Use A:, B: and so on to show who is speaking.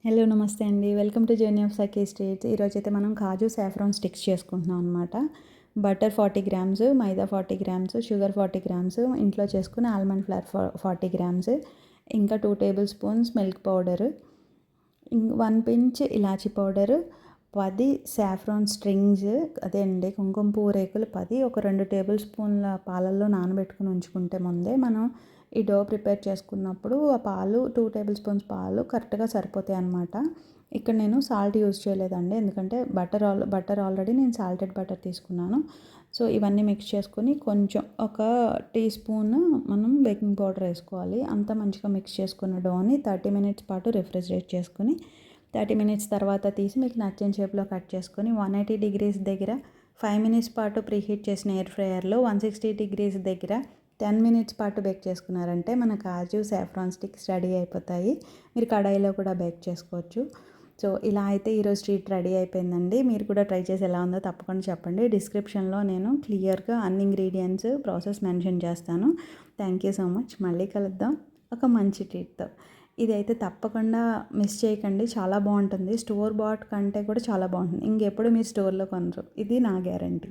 A: Hello నమస్తే అండి. Welcome to journey of Sakhi states. ఈరోజైతే మనం కాజు సాఫ్రాన్ స్టిక్స్ చేసుకుంటున్నాం అనమాట. Butter 40 grams, maida 40 grams, sugar 40 grams, ఇంట్లో చేసుకున్న ఆల్మండ్ ఫ్లవర్ 40 గ్రామ్స్, ఇంకా 2 tablespoons milk powder, 1 pinch elaichi powder, 10 saffron strings, అదే అండి కుంకుమ పువ్వు రేకులు 10, ఒక 2 టేబుల్ స్పూన్ల పాలల్లో నానబెట్టుకుని ఉంచుకుంటే ముందే మనం ఈ డో ప్రిపేర్ చేసుకున్నప్పుడు ఆ పాలు 2 టేబుల్ స్పూన్స్ పాలు కరెక్ట్గా సరిపోతాయి అన్నమాట. ఇక్కడ నేను సాల్ట్ యూజ్ చేయలేదండి, ఎందుకంటే బటర్ ఆల్రెడీ నేను సాల్టెడ్ బటర్ తీసుకున్నాను. సో ఇవన్నీ మిక్స్ చేసుకొని కొంచెం ఒక టీ స్పూన్ మనం బేకింగ్ పౌడర్ వేసుకోవాలి. అంతా మంచిగా మిక్స్ చేసుకున్న డోని 30 మినిట్స్ పాటు రిఫ్రిజిరేట్ చేసుకుని 30 మినిట్స్ తర్వాత తీసి మీకు నచ్చిన షేప్లో కట్ చేసుకొని 180 డిగ్రీస్ దగ్గర 5 మినిట్స్ పాటు ప్రీహీట్ చేసిన ఎయిర్ ఫ్రైయర్లో 160 డిగ్రీస్ దగ్గర 10 మినిట్స్ పాటు బేక్ చేసుకున్నారంటే మన కాజు సాఫ్రాన్ స్టిక్స్ రెడీ అయిపోతాయి. మీరు కడాయిలో కూడా బేక్ చేసుకోవచ్చు. సో ఇలా అయితే ఈరోజు ట్రీట్ రెడీ అయిపోయిందండి. మీరు కూడా ట్రై చేసి ఎలా ఉందో తప్పకుండా చెప్పండి. డిస్క్రిప్షన్లో నేను క్లియర్గా అన్ని ఇంగ్రీడియంట్స్ ప్రాసెస్ మెన్షన్ చేస్తాను. Thank you so much. మళ్ళీ కలుద్దాం ఒక మంచి ట్రీట్తో. ఇదైతే తప్పకుండా మిస్ చేయకండి, చాలా బాగుంటుంది. స్టోర్ బాట్ కంటే కూడా చాలా బాగుంటుంది. ఇంకెప్పుడు మీరు స్టోర్లో కొనరు, ఇది నా గ్యారంటీ.